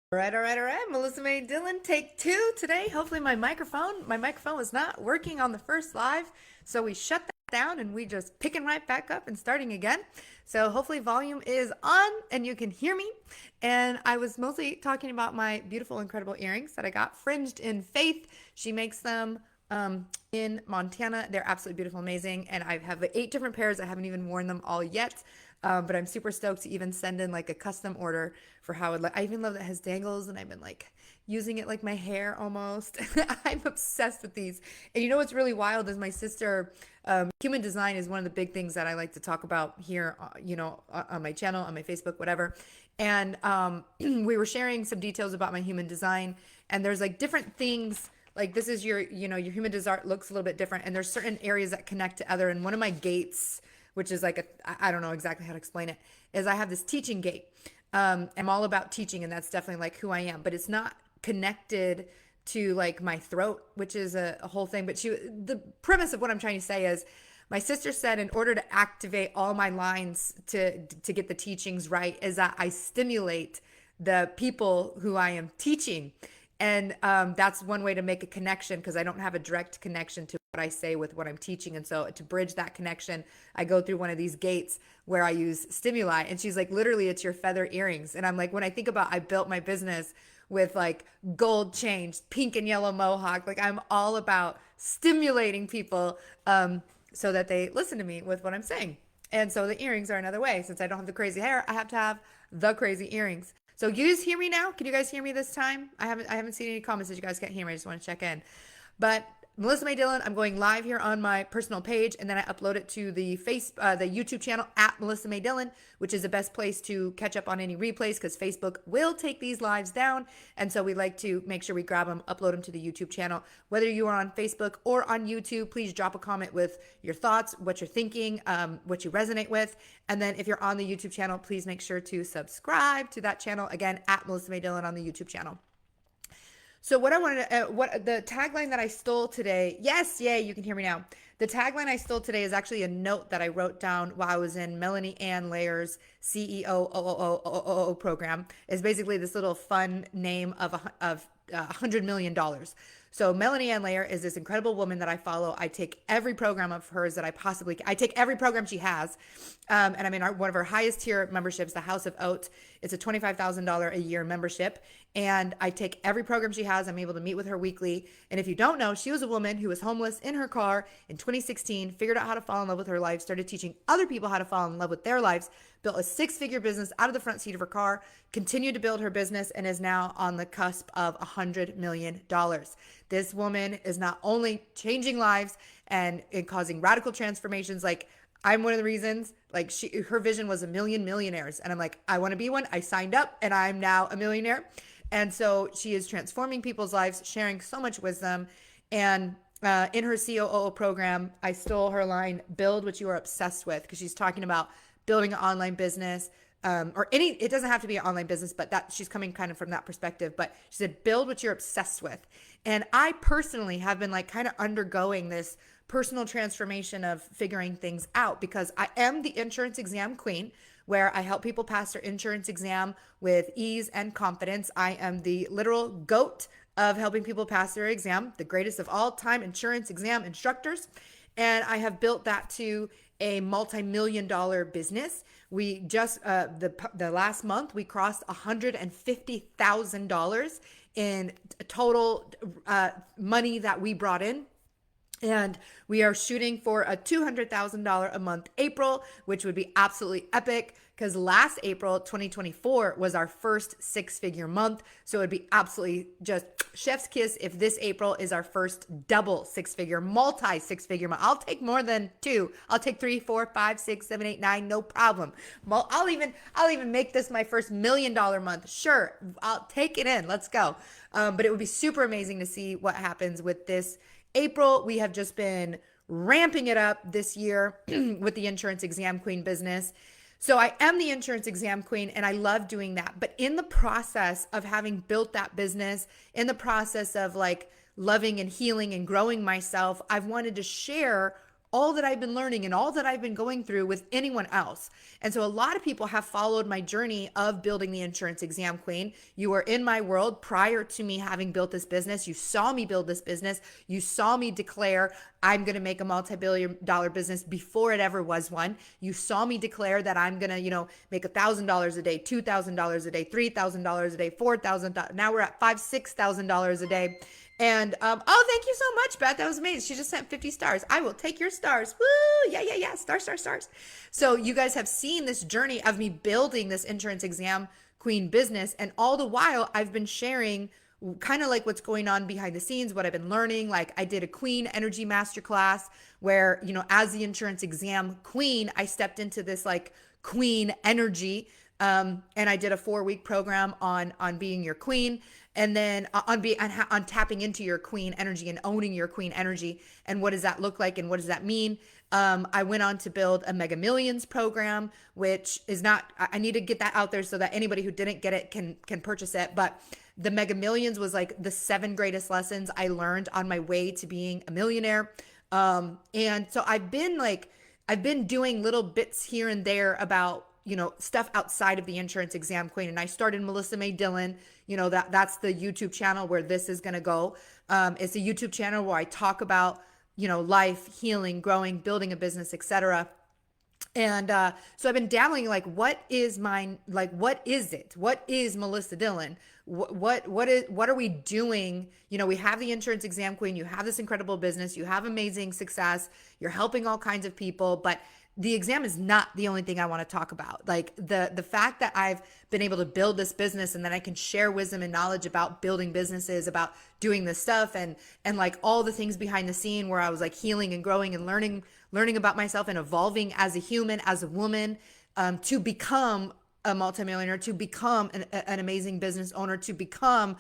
All right. Melissa May Dillon, take two today. Hopefully my microphone was not working on the first live, so we shut that down and we just picking right back up and starting again. So hopefully volume is on and you can hear me. And I was mostly talking about my beautiful, incredible earrings that I got fringed in Faith. She makes them in Montana. They're absolutely beautiful, amazing. And I have 8 different pairs. I haven't even worn them all yet. But I'm super stoked to even send in like a custom order for how it look. I even love that it has dangles and I've been like using it like my hair almost. I'm obsessed with these. And you know what's really wild is my sister, human design is one of the big things that I like to talk about here, on my channel, on my Facebook, whatever. And we were sharing some details about my human design, and there's like different things. Like this is your human design looks a little bit different, and there's certain areas that connect to other. And one of my gates, which is like I don't know exactly how to explain it, is I have this teaching gate. I'm all about teaching, and that's definitely like who I am, but it's not connected to like my throat, which is a whole thing. But the premise of what I'm trying to say is my sister said in order to activate all my lines to get the teachings right is that I stimulate the people who I am teaching. And that's one way to make a connection, because I don't have a direct connection to what I say with what I'm teaching. And so to bridge that connection, I go through one of these gates where I use stimuli. And she's like, literally, it's your feather earrings. And I'm like, when I think about, I built my business with like gold chains, pink and yellow mohawk. Like I'm all about stimulating people so that they listen to me with what I'm saying. And so the earrings are another way. Since I don't have the crazy hair, I have to have the crazy earrings. So you guys hear me now? Can you guys hear me this time? I haven't seen any comments that you guys can't hear me. I just want to check in. But Melissa May Dillon, I'm going live here on my personal page, and then I upload it to the YouTube channel at Melissa May Dillon, which is the best place to catch up on any replays, because Facebook will take these lives down, and so we like to make sure we grab them, upload them to the YouTube channel. Whether you are on Facebook or on YouTube, please drop a comment with your thoughts, what you're thinking, what you resonate with, and then if you're on the YouTube channel, please make sure to subscribe to that channel, again, at Melissa May Dillon on the YouTube channel. So what I wanted to, what the tagline that I stole today, yes, yay, you can hear me now. The tagline I stole today is actually a note that I wrote down while I was in Melanie Ann Layer's CEO program. It's basically this little fun name of $100 million. So Melanie Ann Layer is this incredible woman that I follow. I take every program of hers that I take every program she has. And I'm in one of her highest tier memberships, the House of Oat. It's a $25,000 a year membership. And I take every program she has. I'm able to meet with her weekly. And if you don't know, she was a woman who was homeless in her car in 2016, figured out how to fall in love with her life, started teaching other people how to fall in love with their lives, built a 6-figure business out of the front seat of her car, continued to build her business, and is now on the cusp of $100 million. This woman is not only changing lives and causing radical transformations. Like I'm one of the reasons, like her vision was 1 million millionaires. And I'm like, I want to be one. I signed up and I'm now a millionaire. And so she is transforming people's lives, sharing so much wisdom. And in her COO program, I stole her line, build what you are obsessed with, because she's talking about building an online business, it doesn't have to be an online business, but that she's coming kind of from that perspective. But she said, build what you're obsessed with. And I personally have been like kind of undergoing this personal transformation of figuring things out, because I am the insurance exam queen, where I help people pass their insurance exam with ease and confidence. I am the literal GOAT of helping people pass their exam, the greatest of all time insurance exam instructors. And I have built that to a multi-million-dollar business. We just the last month we crossed $150,000 in total money that we brought in. And we are shooting for a $200,000 a month April, which would be absolutely epic, because last April 2024 was our first 6-figure month. So it would be absolutely just chef's kiss if this April is our first double 6-figure, multi 6-figure month. I'll take more than 2. I'll take 3, 4, 5, 6, 7, 8, 9, no problem. I'll even make this my first $1 million month. Sure, I'll take it in. Let's go. But it would be super amazing to see what happens with this April. We have just been ramping it up this year with the insurance exam queen business. So I am the insurance exam queen and I love doing that. But in the process of having built that business, in the process of like loving and healing and growing myself, I've wanted to share all that I've been learning and all that I've been going through with anyone else. And so a lot of people have followed my journey of building the Insurance Exam Queen. You were in my world prior to me having built this business. You saw me build this business. You saw me declare I'm going to make a multi-billion dollar business before it ever was one. You saw me declare that I'm going to, make $1,000 a day, $2,000 a day, $3,000 a day, $4,000. Now we're at $6,000 a day. And oh, thank you so much, Beth. That was amazing. She just sent 50 stars. I will take your stars. Woo! Yeah, yeah, yeah. Stars, stars, stars. So you guys have seen this journey of me building this Insurance Exam Queen business. And all the while, I've been sharing kind of like what's going on behind the scenes, what I've been learning. Like I did a Queen Energy Masterclass where, as the Insurance Exam Queen, I stepped into this like Queen energy. And I did a 4-week program on being your queen, and then on tapping into your queen energy and owning your queen energy. And what does that look like? And what does that mean? I went on to build a Mega Millions program, which is not, I need to get that out there so that anybody who didn't get it can purchase it. But the Mega Millions was like the 7 greatest lessons I learned on my way to being a millionaire. And so I've been doing little bits here and there about, stuff outside of the Insurance Exam Queen. And I started Melissa May Dillon, that's the YouTube channel where this is going to go. It's a YouTube channel where I talk about, life, healing, growing, building a business, etc. And so I've been dabbling like, what is mine? Like, what is it? What is Melissa Dillon? What are we doing? We have the Insurance Exam Queen. You have this incredible business. You have amazing success. You're helping all kinds of people, but the exam is not the only thing I want to talk about. Like the fact that I've been able to build this business and then I can share wisdom and knowledge about building businesses, about doing this stuff and like all the things behind the scene where I was like healing and growing and learning about myself and evolving as a human, as a woman, to become a multimillionaire, to become an amazing business owner, to become,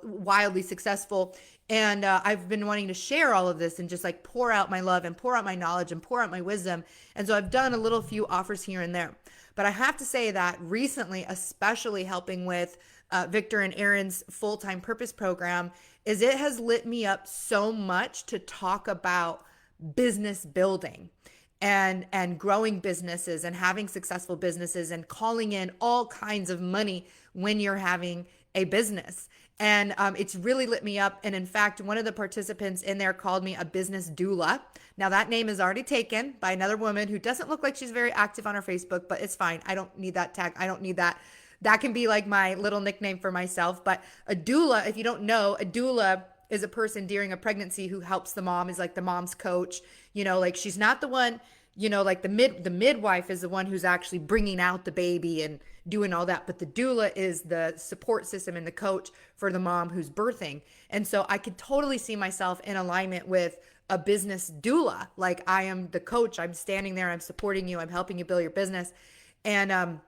wildly successful. And I've been wanting to share all of this and just like pour out my love and pour out my knowledge and pour out my wisdom. And so I've done a few offers here and there. But I have to say that recently, especially helping with Victor and Aaron's full-time purpose program, is it has lit me up so much to talk about business building and growing businesses and having successful businesses and calling in all kinds of money when you're having a business. And it's really lit me up. And in fact, one of the participants in there called me a business doula. Now that name is already taken by another woman who doesn't look like she's very active on her Facebook, but it's fine. I don't need that tag. I don't need that. That can be like my little nickname for myself. But a doula, if you don't know, a doula is a person during a pregnancy who helps the mom, is like the mom's coach. Like she's not the one, like the midwife is the one who's actually bringing out the baby and doing all that. But the doula is the support system and the coach for the mom who's birthing. And so I could totally see myself in alignment with a business doula. Like I am the coach. I'm standing there. I'm supporting you. I'm helping you build your business. And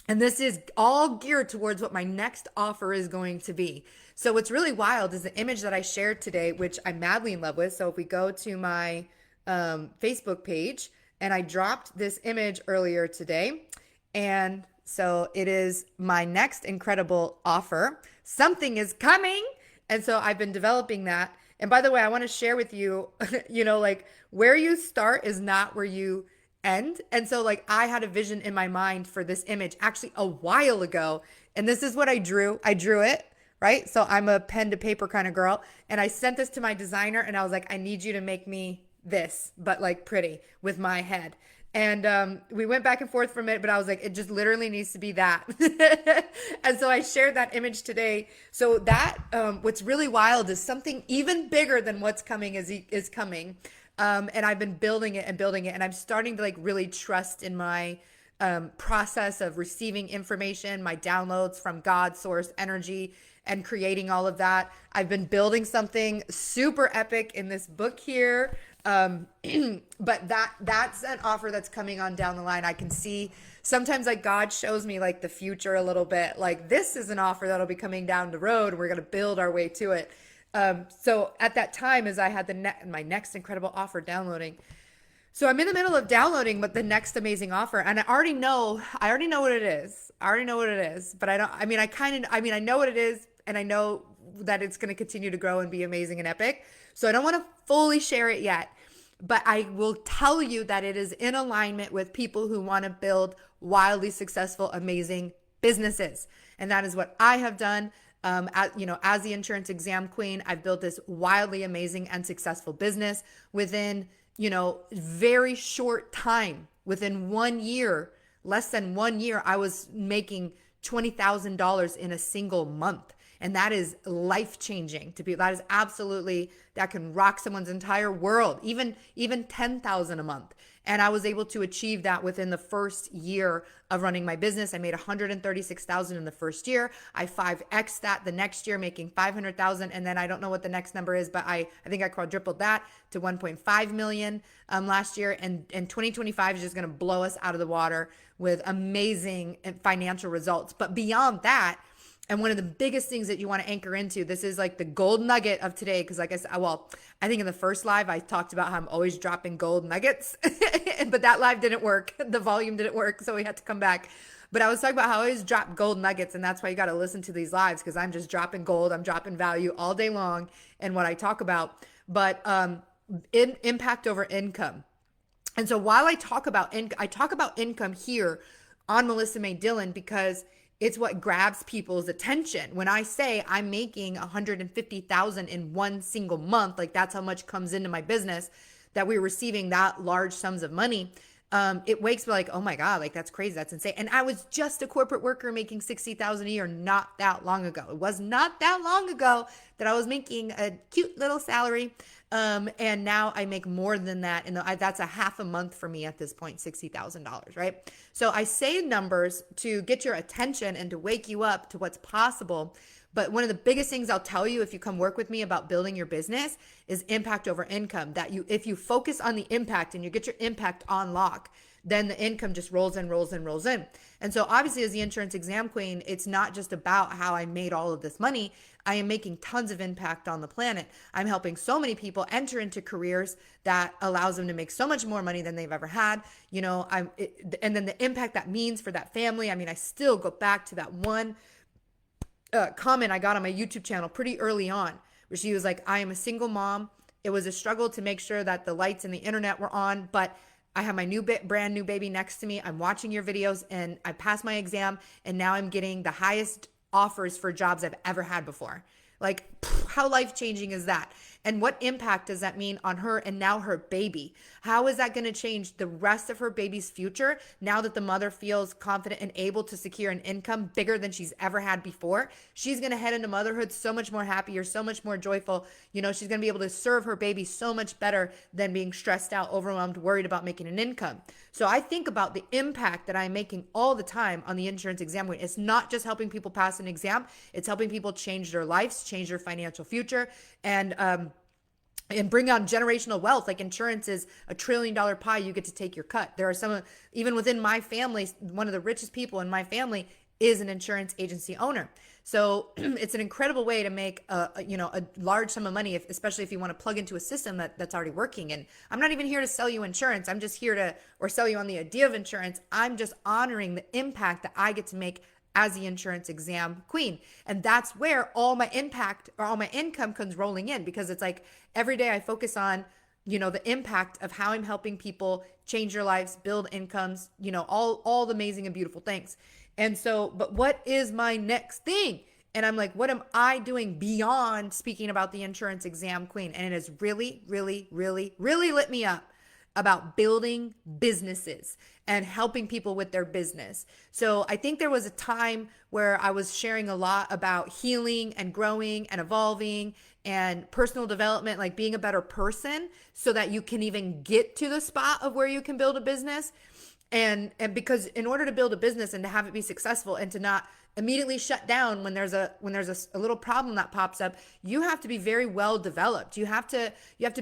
this is all geared towards what my next offer is going to be. So what's really wild is the image that I shared today, which I'm madly in love with. So if we go to my Facebook page, and I dropped this image earlier today, and so it is my next incredible offer. Something is coming. And so I've been developing that. And by the way, I want to share with you, like where you start is not where you end. And so like I had a vision in my mind for this image actually a while ago. And this is what I drew. I drew it, right? So I'm a pen to paper kind of girl. And I sent this to my designer and I was like, I need you to make me this, but like pretty with my head. And we went back and forth for a minute, but I was like, it just literally needs to be that. And so I shared that image today. So that what's really wild is something even bigger than what's coming is coming. And I've been building it. And I'm starting to like really trust in my process of receiving information, my downloads from God, source, energy, and creating all of that. I've been building something super epic in this book here. But that's an offer that's coming on down the line. I can see sometimes like God shows me like the future a little bit, like this is an offer that'll be coming down the road. We're going to build our way to it. So at that time, as I had my next incredible offer downloading, so I'm in the middle of downloading, but the next amazing offer, and I already know what it is. But I know what it is, and I know that it's going to continue to grow and be amazing and epic. So I don't want to fully share it yet. but I will tell you that it is in alignment with people who want to build wildly successful, amazing businesses. And that is what I have done. As the insurance exam queen, I've built this wildly amazing and successful business within, very short time. Within 1 year, less than 1 year, I was making $20,000 in a single month. And that is life changing to people. That is absolutely, that can rock someone's entire world, even 10,000 a month. And I was able to achieve that within the first year of running my business. I made 136,000 in the first year. I 5X'd that the next year, making 500,000. And then I don't know what the next number is, but I think I quadrupled that to 1.5 million last year. And 2025 is just going to blow us out of the water with amazing financial results. But beyond that, and one of the biggest things that you want to anchor into, this is like the gold nugget of today. Because like I said, I think in the first live, I talked about how I'm always dropping gold nuggets, but that live didn't work. The volume didn't work. So we had to come back. But I was talking about how I always drop gold nuggets. And that's why you got to listen to these lives, because I'm just dropping gold. I'm dropping value all day long and what I talk about. But impact over income. And so while I talk about income here on Melissa May Dillon, because it's what grabs people's attention. When I say I'm making 150,000 in one single month, like that's how much comes into my business, that we're receiving that large sums of money. It wakes me like, oh my God, like that's crazy. That's insane. And I was just a corporate worker making 60,000 a year not that long ago. It was not that long ago that I was making a cute little salary. And now I make more than that. And that's a half a month for me at this point, $60,000, right? So I say numbers to get your attention and to wake you up to what's possible. But one of the biggest things I'll tell you if you come work with me about building your business is impact over income. If you focus on the impact and you get your impact on lock, then the income just rolls in, rolls in, rolls in. And so obviously as the insurance exam queen, it's not just about how I made all of this money. I am making tons of impact on the planet. I'm helping so many people enter into careers that allows them to make so much more money than they've ever had. And then the impact that means for that family. I mean, I still go back to that one comment I got on my YouTube channel pretty early on, where she was like, I am a single mom. It was a struggle to make sure that the lights and the internet were on, but I have my brand new baby next to me. I'm watching your videos and I passed my exam, and now I'm getting the highest offers for jobs I've ever had before. Like, how life-changing is that? And what impact does that mean on her and now her baby? How is that going to change the rest of her baby's future now that the mother feels confident and able to secure an income bigger than she's ever had before? She's going to head into motherhood so much more happier, so much more joyful. She's going to be able to serve her baby so much better than being stressed out, overwhelmed, worried about making an income. So I think about the impact that I'm making all the time on the insurance exam. It's not just helping people pass an exam. It's helping people change their lives, change their financial future, and bring on generational wealth. Like, insurance is $1 trillion pie. You get to take your cut. There are even within my family, one of the richest people in my family is an insurance agency owner. So it's an incredible way to make a large sum of money, especially if you want to plug into a system that's already working. And I'm not even here to sell you insurance. I'm just here or sell you on the idea of insurance. I'm just honoring the impact that I get to make as the insurance exam queen. And that's where all my impact or all my income comes rolling in, because it's like every day I focus on, the impact of how I'm helping people change their lives, build incomes, all the amazing and beautiful things. And so, but what is my next thing? And I'm like, what am I doing beyond speaking about the insurance exam queen? And it has really, really, really, really lit me up about building businesses and helping people with their business. So I think there was a time where I was sharing a lot about healing and growing and evolving and personal development, like being a better person so that you can even get to the spot of where you can build a business. And because in order to build a business and to have it be successful and to not immediately shut down when there's a little problem that pops up, you have to be very well developed. You have to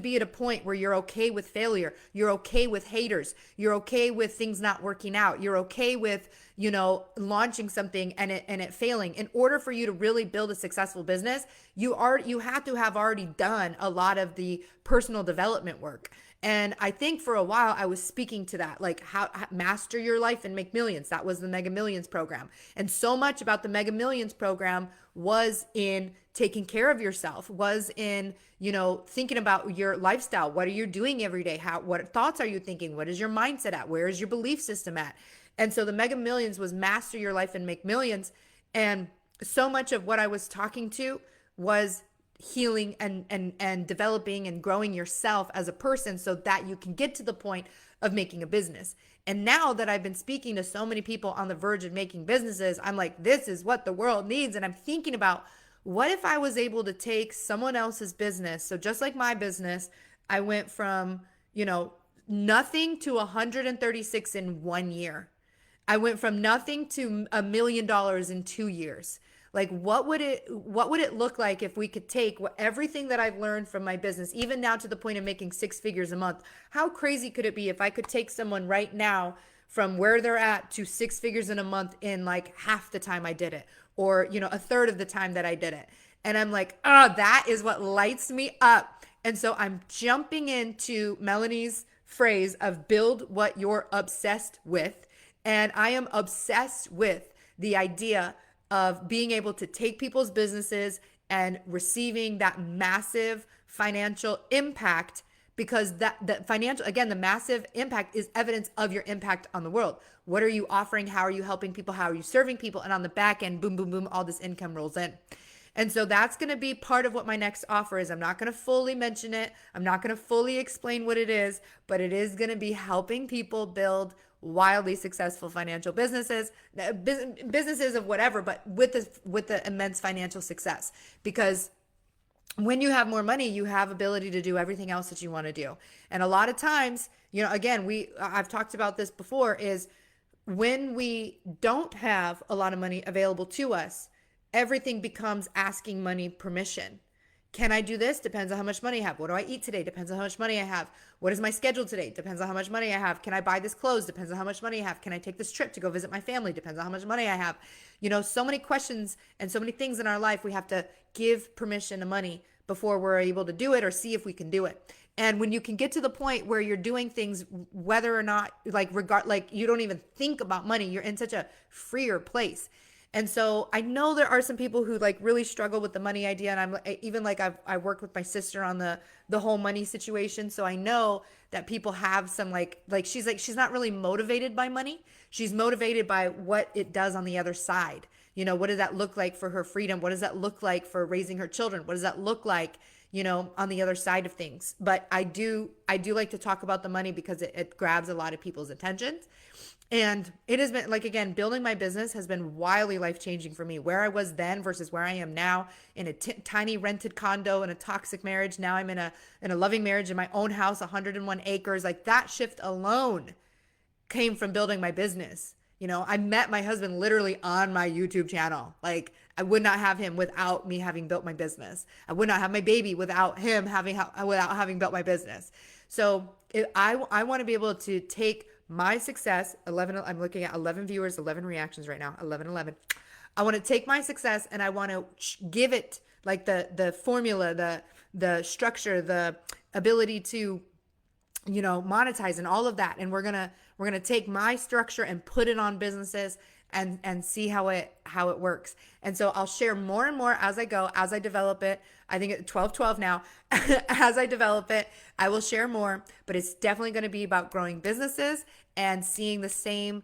be at a point where you're okay with failure. You're okay with haters. You're okay with things not working out. You're okay with, launching something and it failing. In order for you to really build a successful business, you have to have already done a lot of the personal development work. And I think for a while I was speaking to that, like how master your life and make millions. That was the Mega Millions program. And so much about the Mega Millions program was in taking care of yourself, was in, thinking about your lifestyle. What are you doing every day? What thoughts are you thinking? What is your mindset at? Where is your belief system at? And so the Mega Millions was master your life and make millions. And so much of what I was talking to was healing and developing and growing yourself as a person so that you can get to the point of making a business. And now that I've been speaking to so many people on the verge of making businesses, I'm like, this is what the world needs. And I'm thinking about, what if I was able to take someone else's business? So just like my business, I went from, nothing to 136 in 1 year. I went from nothing to $1 million in 2 years. Like, what would it look like if we could take everything that I've learned from my business, even now to the point of making 6 figures a month? How crazy could it be if I could take someone right now from where they're at to 6 figures in a month in like half the time I did it, or, a third of the time that I did it? And I'm like, oh, that is what lights me up. And so I'm jumping into Melanie's phrase of build what you're obsessed with. And I am obsessed with the idea of being able to take people's businesses and receiving that massive financial impact, because the financial, again, the massive impact is evidence of your impact on the world. What are you offering? How are you helping people? How are you serving people? And on the back end, boom, boom, boom, all this income rolls in. And so that's going to be part of what my next offer is. I'm not going to fully mention it. I'm not going to fully explain what it is, but it is going to be helping people build wildly successful financial businesses of whatever, but with the immense financial success. Because when you have more money, you have ability to do everything else that you want to do. And a lot of times, again, I've talked about this before, is when we don't have a lot of money available to us, everything becomes asking money permission. Can I do this? Depends on how much money I have. What do I eat today? Depends on how much money I have. What is my schedule today? Depends on how much money I have. Can I buy this clothes? Depends on how much money I have. Can I take this trip to go visit my family? Depends on how much money I have. So many questions and so many things in our life, we have to give permission to money before we're able to do it or see if we can do it. And when you can get to the point where you're doing things, whether or not, like you don't even think about money, you're in such a freer place. And so I know there are some people who like really struggle with the money idea. And I'm even like, I worked with my sister on the whole money situation. So I know that people have some like she's not really motivated by money. She's motivated by what it does on the other side. What does that look like for her freedom? What does that look like for raising her children? What does that look like, on the other side of things? But I do like to talk about the money because it grabs a lot of people's attention. And it has been, like, again, building my business has been wildly life-changing for me. Where I was then versus where I am now, in a tiny rented condo in a toxic marriage. Now I'm in a loving marriage in my own house, 101 acres. Like, that shift alone came from building my business. I met my husband literally on my YouTube channel. Like, I would not have him without me having built my business. I would not have my baby without him without having built my business. So I want to be able to take my success, I'm looking at 11 viewers, 11 reactions right now, 11. I want to take my success and I want to give it like the formula, the structure, the ability to, monetize and all of that. And we're going to take my structure and put it on businesses and see how it works. And so I'll share more and more as I go, as I develop it. I think it's 12 now. As I develop it, I will share more, but it's definitely going to be about growing businesses and seeing the same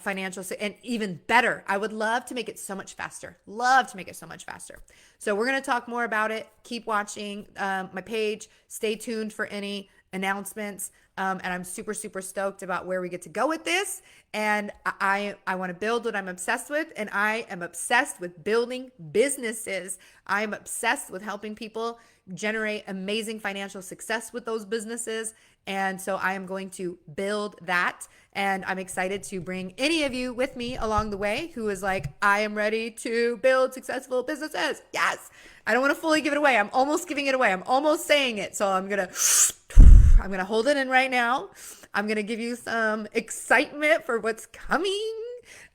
financial and even better. I would love to make it so much faster. So we're going to talk more about it. Keep watching my page. Stay tuned for any announcements. And I'm super, super stoked about where we get to go with this. And I want to build what I'm obsessed with. And I am obsessed with building businesses. I'm obsessed with helping people generate amazing financial success with those businesses. And so I am going to build that. And I'm excited to bring any of you with me along the way who is like, I am ready to build successful businesses. Yes. I don't want to fully give it away. I'm almost giving it away. I'm almost saying it. So I'm going to hold it in right now. I'm going to give you some excitement for what's coming.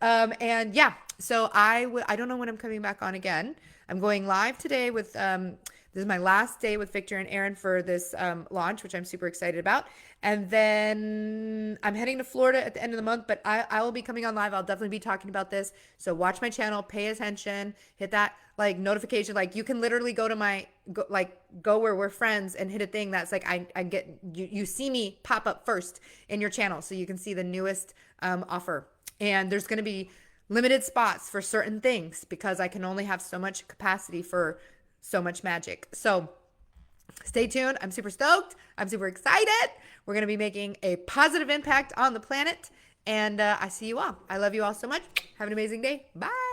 And yeah, so I don't know when I'm coming back on again. I'm going live today with the This is my last day with Victor and Aaron for this launch, which I'm super excited about. And then I'm heading to Florida at the end of the month, but I will be coming on live. I'll definitely be talking about this. So watch my channel, pay attention, hit that like notification. Like you can literally go to my, go where we're friends and hit a thing that's like, I get, you see me pop up first in your channel. So you can see the newest offer. And there's going to be limited spots for certain things because I can only have so much capacity for so much magic. So stay tuned. I'm super stoked. I'm super excited. We're going to be making a positive impact on the planet. And I see you all. I love you all so much. Have an amazing day. Bye.